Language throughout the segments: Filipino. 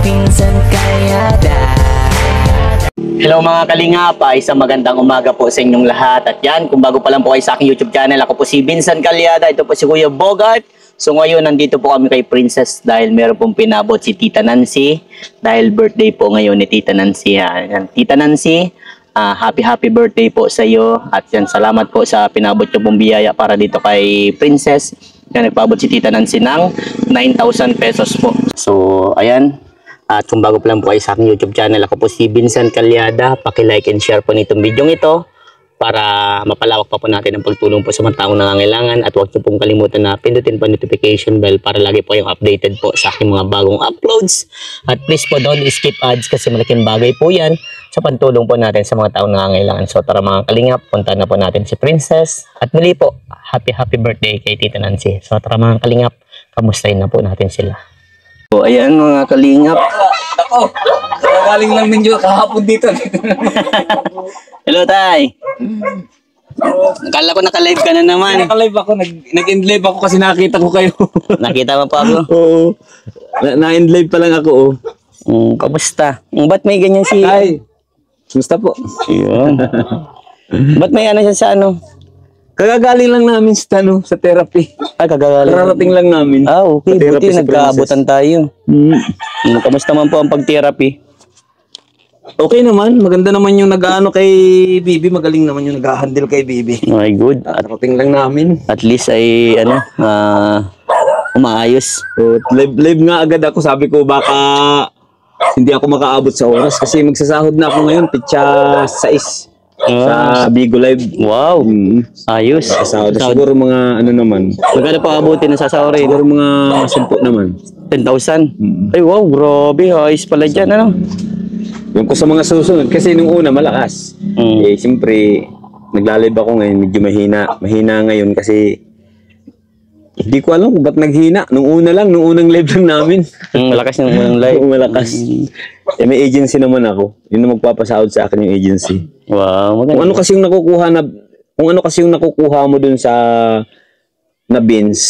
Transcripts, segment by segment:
Pinsan Kalyada. Hello mga kalingap, isang magandang umaga po sa inyong lahat. At yan, kung bago pa lang po kayo sa aking YouTube channel, ako po si Vincent Calyada, ito po si Kuya Bogart. So ngayon, nandito po kami kay Princess dahil meron pong pinabot si Tita Nancy. Dahil birthday po ngayon ni Tita Nancy. Yan. Tita Nancy, happy birthday po sa iyo. At yan, salamat po sa pinabot niyo pong biyaya para dito kay Princess. Yan, nagpabot si Tita Nancy ng 9,000 pesos po. So, ayan. At kung bago pa lang po kayo sa aking YouTube channel, ako po si Vincent Calyada. Paki-like and share po nitong video ito para mapalawak pa po natin ang pagtulong po sa mga taong nangangailangan. At huwag niyo pong kalimutan na pindutin po notification bell para lagi po yung updated po sa aking mga bagong uploads. At please po don't skip ads kasi malaking bagay po yan sa pantulong po natin sa mga taong nangangailangan. So tara mga kalingap, punta na po natin si Princess. At muli po, happy birthday kay Tita Nancy. So tara mga kalingap, kamustahin na po natin sila. So ayan mga kalingap. Ako, galing lang ninyo kahapon dito. Hello tay. Akala ko naka-live ka na naman. Naka-live ako, nag-end live ako kasi nakita ko kayo. Nakita mo pa ako? Oo. Na-end live pa lang ako, oh. Kamusta? Ba't may ganyan si... Ay, gusto po. Yun. Ba't may ano siya sa ano? Kagagaling lang namin sa therapy. Ay, kagagaling. Kararating lang namin. Okay. Buti nagkaabutan tayo. Kamusta man po ang pag-therapy? Okay naman. Maganda naman yung nag-ano kay Bibi. Magaling naman yung nag-handle kay Bibi. Okay, good. Kararating lang namin. At least ay, umaayos. So, live nga agad ako. Sabi ko baka hindi ako makaabot sa oras. Kasi magsasahod na ako ngayon. Pitsa 6. Sa Bigo Live. Wow. Ayos. Sahod. Siguro mga ano naman. Magkano pa abutin na sasawarin? Siguro mga 10 naman. 10,000? Ay wow, grabe. Ayos pala dyan, ano? Yung ko sa mga susunod. Kasi nung una malakas. Eh, siyempre, naglalib ako ngayon. Medyo mahina. Mahina ngayon kasi hindi ko alam kung ba't naghina. Nung unang live lang namin. Malakas ng unang live. Malakas. Eh, may agency naman ako. Yun na magpapasahod sa akin yung agency. Wow, maganda. Kung ano kasi yung nakukuha mo dun sa na bins,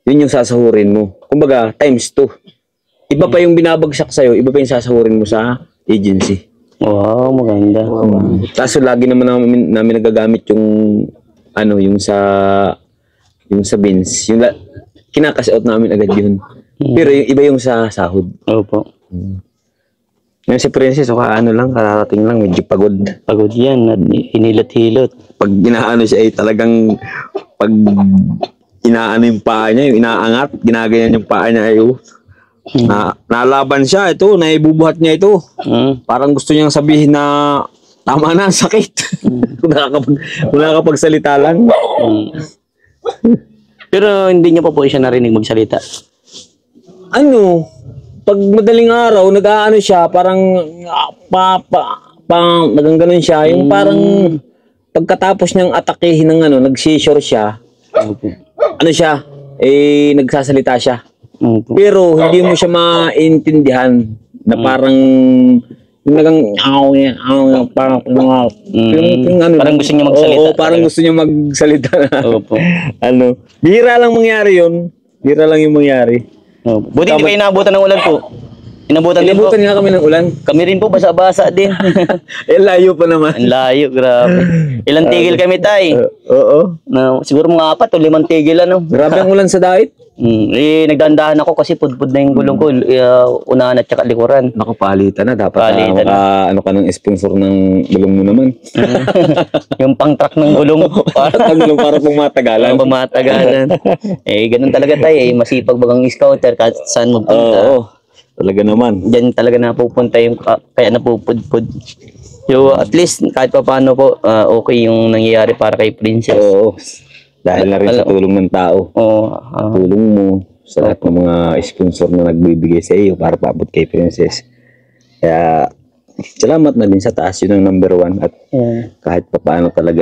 yun yung sasahurin mo. Kumbaga, times 2. Iba pa yung binabagsak sa'yo, iba pa yung sasahurin mo sa agency. Wow, maganda. Kaso lagi naman namin nagagamit yung yung sa bins. Yung kinakas out namin agad yun. Pero yung iba yung sa sahod. Opo. Yung si Princess, lang, kararating lang, medyo pagod. Pagod yan, hinilot-hilot. Pag inaano siya ay talagang, pag inaano yung paa niya, yung inaangat, ginaganyan yung paa niya ay nalaban siya, ito, naibubuhat niya ito. Parang gusto niyang sabihin na, tama na, sakit. Kung nakakapagsalita lang. Pero hindi niyo pa po siya narinig magsalita. Pag madaling araw, nag-aano siya, parang nagangganon siya, yung parang pagkatapos niyang atakehin ng nag-seizure siya, nagsasalita siya. Pero hindi mo siya maintindihan na parang parang gusto niya magsalita. Oo, parang gusto niya magsalita. Opo. Bihira lang mangyari yun. Bihira lang yung mangyari. Buti hindi kayo naabutan ng ulan po. Inabutan nga kami ng ulan. Kami rin po, basa-basa din. Layo pa naman. Ang layo, grabe. Ilang tigil kami, tay? Oo. Siguro mga 4 o 5 tigil, ano? Grabe ang ulan sa dait. Nagdandahan ako kasi pudpud na yung gulong ko. Unahan at saka likuran. Naku, palitan na. Dapat Palitan ka ng sponsor ng gulong mo naman. Yung pang-truck ng gulong. Para pong matagalan. Ganun talaga tayo. Masipag bagang scouter kahit saan magpunta. Oo. Talaga naman. Diyan talaga napupunta yung kaya napupudpud. So at least kahit pa paano po okay yung nangyayari para kay Princess. Oo. Dahil na rin sa tulong ng tao. Tulong mo sa lahat ng mga sponsor na nagbibigay sa iyo para paabot kay Princess. Kaya salamat na din sa taas, yun ang number 1. At kahit pa paano talaga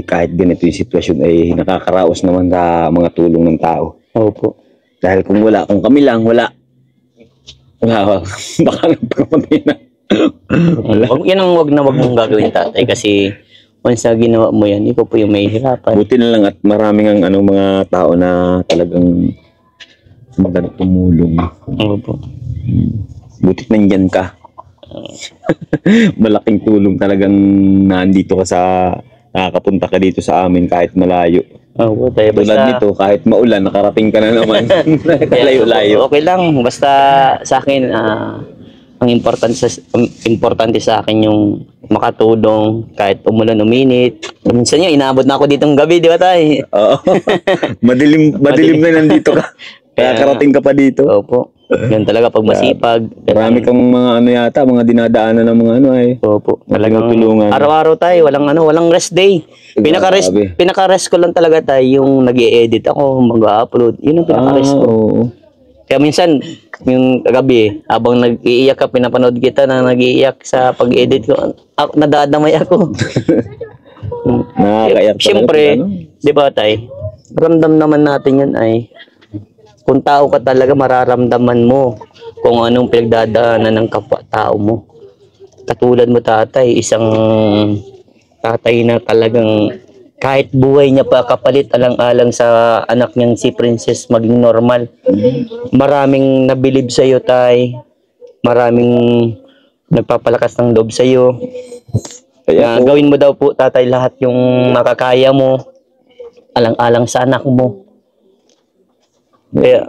kahit ganito yung sitwasyon nakakaraos naman sa mga tulong ng tao. Opo. Dahil kung kami lang, wala. Baka nagpamatay na. Yan ang wag mong gagawin, tatay, kasi once na ginawa mo yan, ikaw po yung may hirapan. Buti na lang at maraming mga tao na talagang tumulong. Opo. Butit nandyan ka. Malaking tulong talagang nandito ka nakakapunta ka dito sa amin kahit malayo. Oo, tayo Tulad basta nito, kahit maulan, nakarating ka na naman. Layo-layo. okay lang basta sa akin ang importante sa akin yung makatulong kahit umulan uminit. Minsan nga inaabot na ako ditong gabi, di ba tay? Oo. Madilim na nandito ka. Kaya karating ka pa dito. Opo. Yan talaga pag masipag. Marami kang mga ano yata, mga dinadaanan ng mga ano ay. Opo. Talagang tulungan. araw-araw tayo, walang rest day. Pinaka-rest ko lang talaga tayo yung nag-i-edit ako, mag-upload. Yun ang pinaka-rest ko. Oo. Kaya minsan, yung kagabi, habang nag-iiyak ka, pinapanood kita na nag-iiyak sa pag-edit ko, nadadamay ako. Nakakaiyak talaga. Siyempre, Ano? di ba tay, ramdam naman natin yun ay, kung tao ka talaga, mararamdaman mo kung anong pinagdadaanan ng kapwa-tao mo. Katulad mo tatay, isang tatay na talagang kahit buhay niya pa kapalit alang-alang sa anak niyang si Princess maging normal. Maraming nabilib sa iyo tay. Maraming nagpapalakas ng loob sa iyo. Kaya po, Gawin mo daw po tatay lahat yung makakaya mo alang-alang sa anak mo. Kaya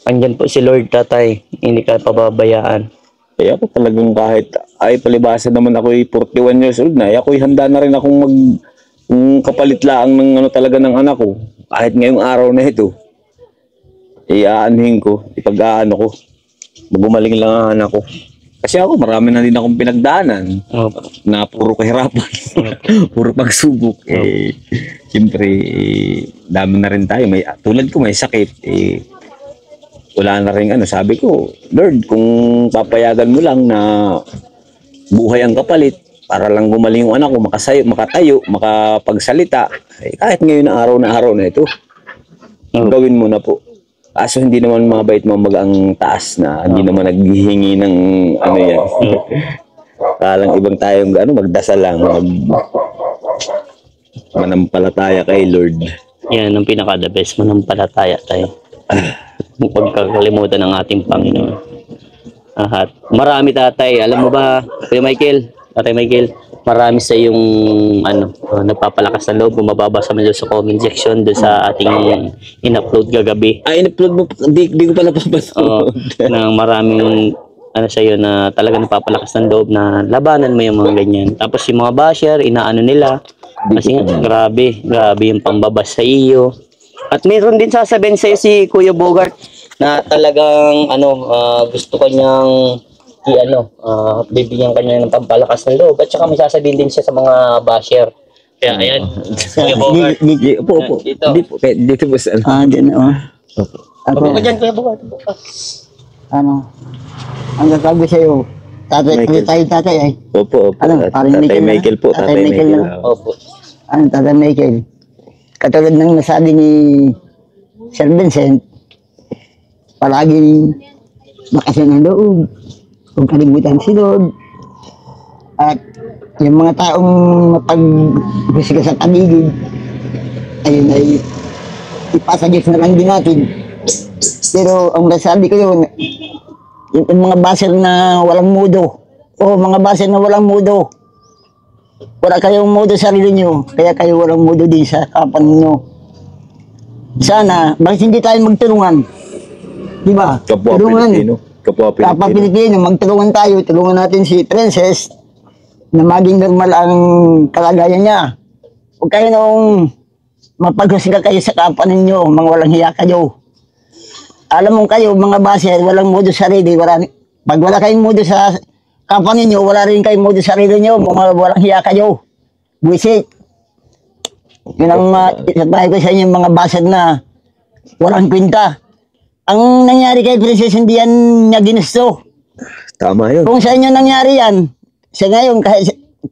andyan po si Lord tatay, hindi ka pababayaan. kaya po talagang kahit ay palibasa naman ako 41 years old na, ako'y handa na rin akong kung kapalit laang ng ano talaga ng anak ko. Kahit ngayong araw na ito, iaanuhin ko, ipag-aano ko. Gumaling lang ang anak ko. Kasi ako, marami na din akong pinagdaanan na puro kahirapan, puro pagsubok. Siyempre, dami na rin tayo. Tulad ko, may sakit. Wala na rin sabi ko, Lord, kung papayagan mo lang na buhay ang kapalit, para lang gumaling yung anak ko, makatayo, makapagsalita, kahit ngayon na araw na ito, gawin mo na po. Kaso hindi naman mabait ang taas na hindi naman naghihingi ng ano yan. Kalang ibang tayong magdasal lang, manampalataya kay Lord. Yan ang pinaka-the best, manampalataya tayo. Huwag kakalimutan ng ating Panginoon. At marami tatay, alam mo ba, Tatay Michael, marami sa yung nagpapalakas ng loob. Kung mababasa mo sa comment section doon sa ating in-upload kagabi. In-upload mo, di ko pa napapanood. Oo, na maraming sa iyo na talaga nagpapalakas ng loob na labanan mo yung mga ganyan. Tapos yung mga basher, inaano nila. Kasi nga, grabe yung pambabas sa iyo. At mayroon din sasabihin sa'yo si Kuya Bogart na talagang gusto kanyang bibigyan kanya ng pampalakas ng loob. At saka may sasabihin din siya sa mga basher. Kaya ayan, Kuya Bogart. Opo. Dito. Dito po sa Diyan Ako ko dyan, Kuya Bogart. Ang gagawin sa'yo, tatay ay. Opo. Tatay Michael po. Tatay Michael na. Opo. Tatay Michael. Katulad ng nasabi ni Sir Vincent, palaging makasin ng loob, huwag kalimutan si Lord, at yung mga taong mapag-husga sa paligid, ayun ay ipasa Diyos na lang din natin. Pero ang nasabi ko yun, yung mga baser na walang mudo, mga baser na walang mudo, wala kayong mudo sa sarili nyo, kaya kayo walang mudo din sa kapwa ninyo. Sana, bakit hindi tayo magtulungan? Di ba? Kapwa Pilipino. Magtulungan tayo, tulungan natin si Princess na maging normal ang kalagayan niya. Huwag kayo nung mapaghusga kayo sa kapwa ninyo, mga walang hiya kayo. Alam mo kayo, mga baser, walang mudo sa sarili. Pag wala kayong mudo sa kapwa ninyo, wala rin kayong mudo sa sarili nyo, mga walang hiya kayo. Buisit. Yun ang isabahay ko sa inyo, mga baser na walang kwenta. Ang nangyari kay Princess, hindi yan niya ginusto. Tama yun. Kung sa inyo nangyari yan, sa ngayon,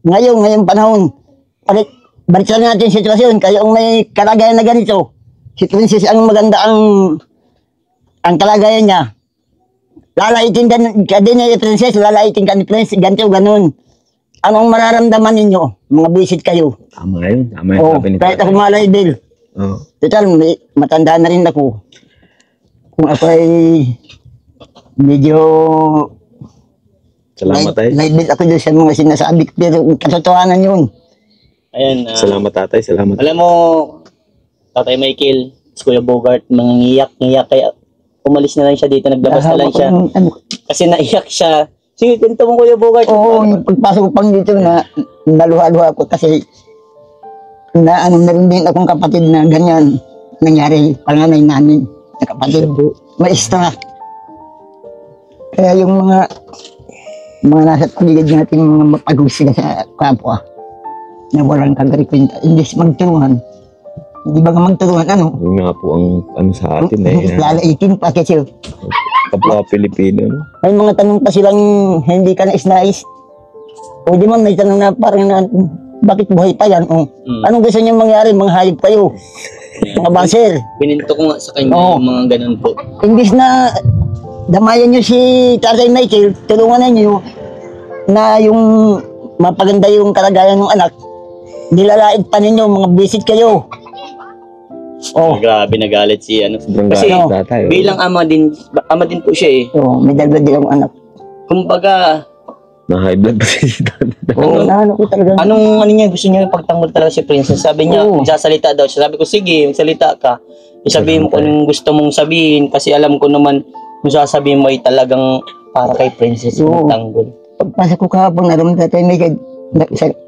ngayong panahon, balikan natin yung sitwasyon, kayo ang may kalagayan na ganito. Si Princess ang maganda ang kalagayan niya. Lalaitin ka din ni Princess, lalaitin ka ni Princess, ganito, ganun. Anong mararamdaman ninyo? Mga buisit kayo. Tama yun. Kahit ako malay, Bill. Total, matanda na rin ako. Kung ako ay medyo Salamat tayo. light ako doon sa mga sinasabi ko, pero katotohanan yun. Ayan. Salamat tatay, salamat. Alam mo, Tatay Michael, si Kuya Bogart, mangiyak kaya umalis na lang siya dito, naglabas na lang siya. Kasi naiyak siya. Sige, kwento mo Kuya Bogart. Oo, yung pagpasok ko pang dito na naluha-luha ko kasi na meron din akong kapatid na ganyan nangyari, panganay namin na kapatid maestra. Kaya yung mga nasa paligid natin mga mapag-usika sa kapwa na walang kagarikwenta, hindi magtulungan. Hindi ba nga magtulungan, ano? Yun nga po ang sa atin Lalaitin pa kasi kapwa Pilipino. No? may mga tanong pa silang hindi ka nais-nais. O di man, may tanong na parang na, bakit buhay pa yan? O, anong gusto niyo mangyari? Mga hayop kayo. Mga baser. Bininto ko nga sa kanya Oo. yung mga ganun po. Imbis na damayan niyo si Tatay Michael, tulungan na niyo na yung mapaganda yung kalagayan ng anak, nilalait pa ninyo, mga visit kayo. Oh, Grabe nagalit si ano. Sobrang Kasi galit tatay. bilang ama din po siya eh. oh, may dagdag din akong anak. Kumbaga, Na high blood pa si tatay. Oo, ano ko talaga. anong ano niya, gusto niya pagtanggol talaga si Princess. Sabi niya, Oo. magsasalita daw siya. Sabi ko, sige, magsalita ka. Isabihin mo kung anong gusto mong sabihin. Kasi alam ko naman, kung sasabihin mo ay talagang para kay Princess Oo. yung tanggol. Pagpasok ko kahapon, naroon Tatay Michael,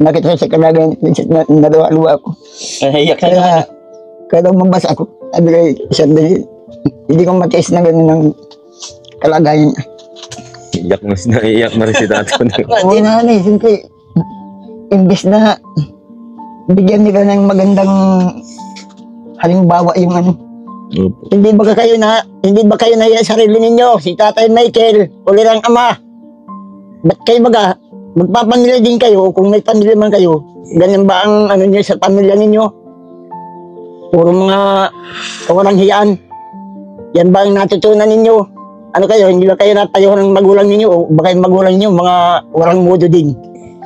nakita ko sa kalagayan, naluwa ako. Nahiyak siya naman. Kaya daw mabasa ako, sabi ko, hindi ko matiis na gano'n ng kalagayan niya. Iyak na rin si tatay. Oo na, siyempre, imbes na bigyan nila ng magandang halimbawa yung ano. Opo. Hindi ba kayo na sa sarili ninyo, si Tatay Michael, ulirang ama? Ba't kayo magpapamilya din kayo, kung may pamilya man kayo, ganyan ba ang ano niyo sa pamilya ninyo? Puro mga walang hiyaan. Yan ba ang natutunan ninyo? Ano kayo, hindi ba kayo natayuhan ng magulang ninyo? O baka yung magulang ninyo, mga walang modo din.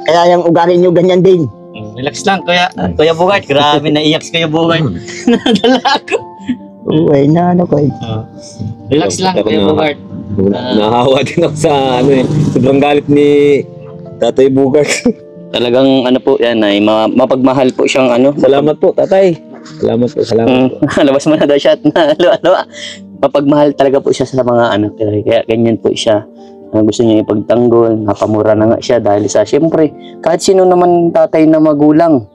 Kaya yung ugali niyo ganyan din. Relax lang, Kuya Bogart. Grabe, naiyak si Kuya Bogart. Nadala ako. Uy, na ano ko eh. Relax lang, Kuya Bogart. Nahawa din ako sa sobrang galit ni Tatay Bogart. Talagang ano po yan ay mapagmahal po siyang ano. Salamat po tatay. Salamat po. Labas mo na daw siya at nalawa. Mapagmahal talaga po siya sa mga anak. Kaya ganyan po siya. Gusto niya ipagtanggol. Napamura na nga siya dahil sa siyempre kahit sino naman tatay na magulang.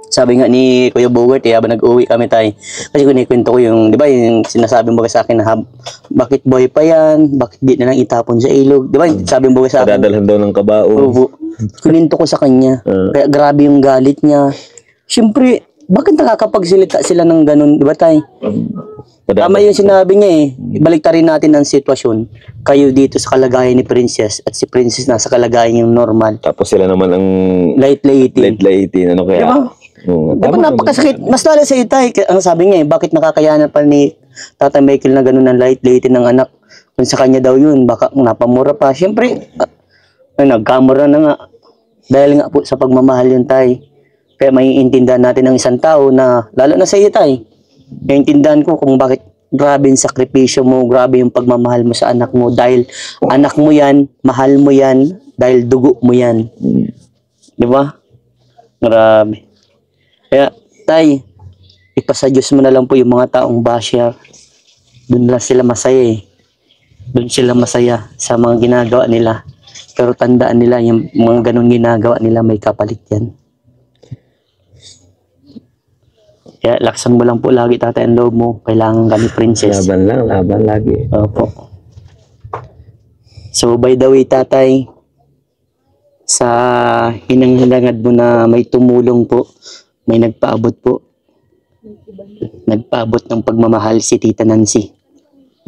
Sabi nga ni Kuya Bogart, habang nag-uwi kami tayo. Kasi kunikwento ko yung, di ba, yung sinasabi mo sa akin na bakit boy pa yan? Bakit di na lang itapon sa ilog? Di ba, sabi mo sa akin. Padadalhan daw ng kabao. Kuninto ko sa kanya. Kaya grabe yung galit niya. Siyempre, bakit nakakapagsilita sila ng ganun? Di ba tayo? Tama yung sinabi niya eh. Baliktarin natin ang sitwasyon. Kayo dito sa kalagayan ni Princess at si Princess nasa kalagayan yung normal. Tapos sila naman ang Late-late. ano kaya? Diba? Diba napakasakit? Mas lalo sa itay. Ang sabi niya eh, bakit nakakayanan pa ni Tatay Michael na ganun ang late-late ng anak? Kung sa kanya daw yun, baka napamura pa. Siyempre, nagkamura na nga. Dahil nga po sa pagmamahal yun tay. Kaya maiintindihan natin ang isang tao na, lalo na sa iyo tay, naiintindihan ko kung bakit grabe yung sakripisyo mo, grabe yung pagmamahal mo sa anak mo. Dahil anak mo yan, mahal mo yan, dahil dugo mo yan. Di ba? Grabe. Kaya, tay, ipasa Diyos mo na lang po yung mga taong basher. Doon lang sila masaya eh. Doon sila masaya sa mga ginagawa nila. Pero tandaan nila, yung mga ganun ginagawa nila, may kapalit yan. Kaya laksan mo lang po lagi tatay ang loob mo. Kailangan kami Princess. Laban lagi. Opo. So by the way tatay, sa hinang-hinangad mo na may tumulong po, may nagpaabot po. Nagpaabot ng pagmamahal si Tita Nancy.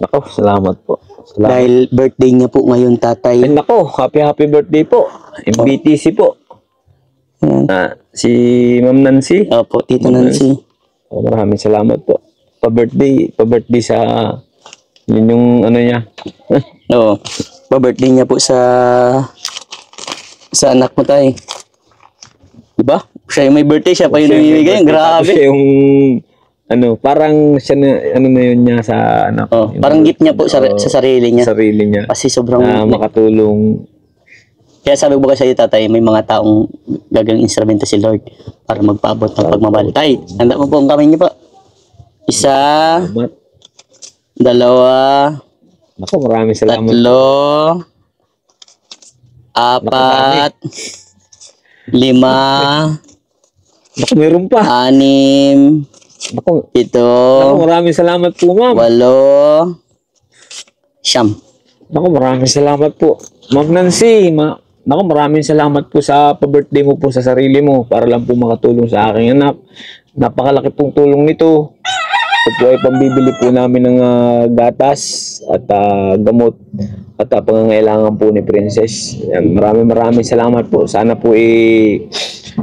Nako, salamat po. Salamat. Dahil birthday niya po ngayon tatay. Ay, nako, happy birthday po. MBTC po. Si Ma'am Nancy. Opo, Tita Nancy. Maraming salamat po. Pa-birthday sa yun yung ano niya. Oo. Pa-birthday niya po sa anak mo tay. Diba? Siya yung may birthday, siya pa yung namimigay. Grabe. Siya yung parang siya na, na yun niya sa anak. Oh, parang gift niya po sa sarili niya. Sarili niya. Kasi sobrang Na makatulong. Kaya sabi ko ba sa iyo, tatay, may mga taong gagawing instrumento si Lord para magpaabot ng pagmamahal. Tay, handa mo po ang kamay niyo po. Isa, Salamat. dalawa, Naku, maraming salamat. tatlo, apat, lima, Naku, meron pa. anim, Naku, ito, maraming salamat po, ma'am. walo, siyam. Naku, maraming salamat po. Ma'am Nancy, naku, maraming salamat po sa pa-birthday mo po sa sarili mo para lang po makatulong sa aking anak. Napakalaki pong tulong nito. Ito po ay pambibili po namin ng gatas at gamot at pangangailangan po ni Princess. Yan, maraming salamat po. Sana po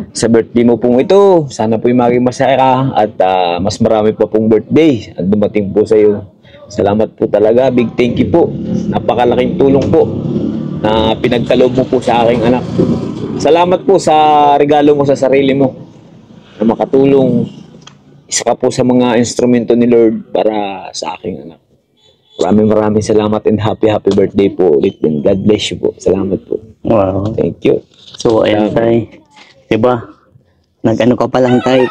sa birthday mo pong ito, sana po maging masaya ka at mas marami pa pong birthday at dumating po sa iyo. Salamat po talaga. Big thank you po. Napakalaking tulong po na pinagkaloob mo po sa aking anak. Salamat po sa regalo mo sa sarili mo na makatulong. Isa ka po sa mga instrumento ni Lord para sa aking anak. Maraming salamat and happy birthday po ulit. God bless you po. Salamat po. Wow. Thank you. So, ayan, tay. Diba? Nag-ano ka pa lang, tay.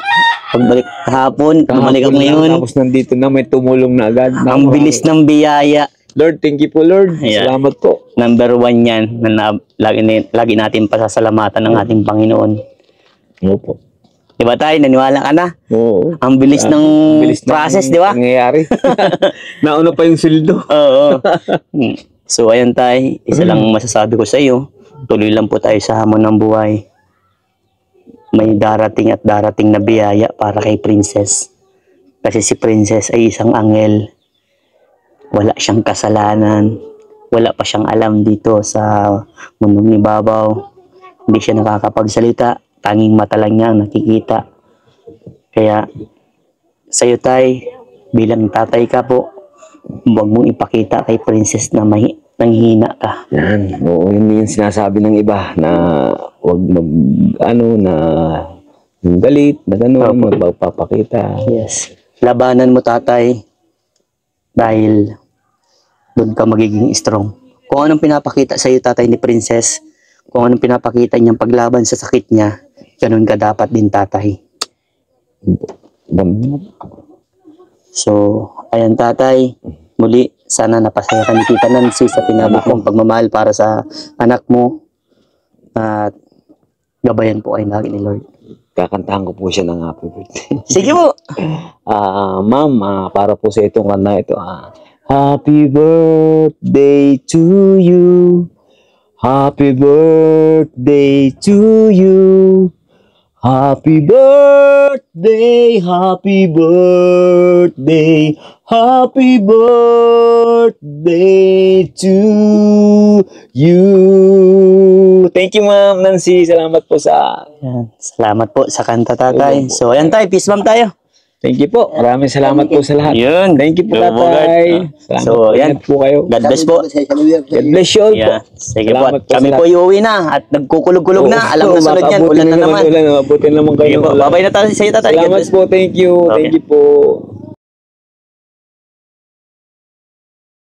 Pagbalik kahapon, bumalik ako ngayon. Tapos nandito na, may tumulong na agad. Ang bilis ng biyaya. Lord, thank you po, Lord. Yeah. Salamat po. Number 1 yan na lagi natin pasasalamatan ng ating Panginoon. Opo. Diba tayo? Naniwala ka na? Oo. Ang bilis ng process, di ba? Nangyayari. Nauna pa yung sildo. Oo. So, ayan tayo. Isa lang masasabi ko sa iyo. Tuloy lang po tayo sa hamon ng buhay. May darating na biyaya para kay Princess. Kasi si Princess ay isang anghel. Wala siyang kasalanan. Wala pa siyang alam dito sa mundong ibabaw. Hindi siya nakakapagsalita. Tanging mata lang niya ang nakikita. Kaya, sa'yo tay, bilang tatay ka po, huwag mong ipakita kay Princess na nanghihina ka. Yan. Oo, yun yung sinasabi ng iba na huwag na yung galit, na gano'n, magpapakita. Yes. Labanan mo tatay dahil doon ka magiging strong. Kung anong pinapakita sa'yo tatay ni Princess, kung anong pinapakita niyang paglaban sa sakit niya, ganun ka dapat din tatay. So, ayan tatay, muli sana napasaya ka ni Tita Nancy sa pinabot mong pagmamahal para sa anak mo at gabayan po kayo lagi ni Lord. Kakantahan ko po siya ng happy birthday. Sige po! Ma'am, para po sa itong kanta ito. Happy birthday to you. Happy birthday to you. Happy birthday, happy birthday, happy birthday to you. Thank you, Ma'am Nancy. Salamat po sa... Ayan. Salamat po sa kanta tatay. So ayan tayo, peace bomb tayo. Thank you po. Maraming salamat po sa lahat. Yun. Thank you po, Go, tatay. Bogart. Salamat So, po. ayan. Ingat po kayo. God bless po. God bless you all po. Yeah. Sige po. Salamat At kami sa po lahat. iuwi na at nagkukulog-kulog na. Alam na sunod yan. Ulan na naman. Ulan, abutin naman kayo. Sige po. Babay na tayo sa iyo tatay. God Salamat bless. po. Thank you. Okay. Thank you po.